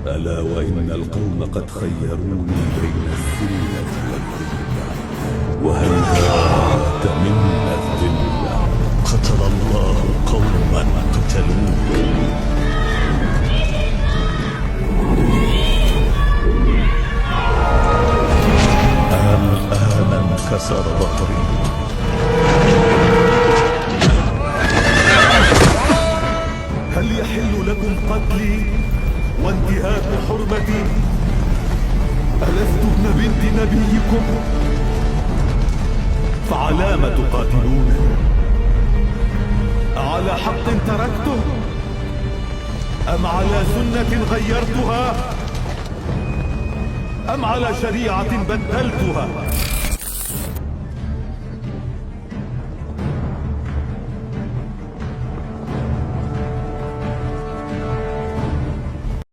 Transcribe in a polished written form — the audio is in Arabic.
ألا وإن القوم قد خيروني بين الذلة والذلة، وهيهات من الذلة. قتل الله قوما قتلوه. الآن انكسر ظهري. هل يحل لكم قتلي وانتهاك حرمتي؟ ألست ابن بنت نبيكم؟ فعلام تقاتلون؟ على حق تركته أم على سنة غيرتها أم على شريعة بدلتها؟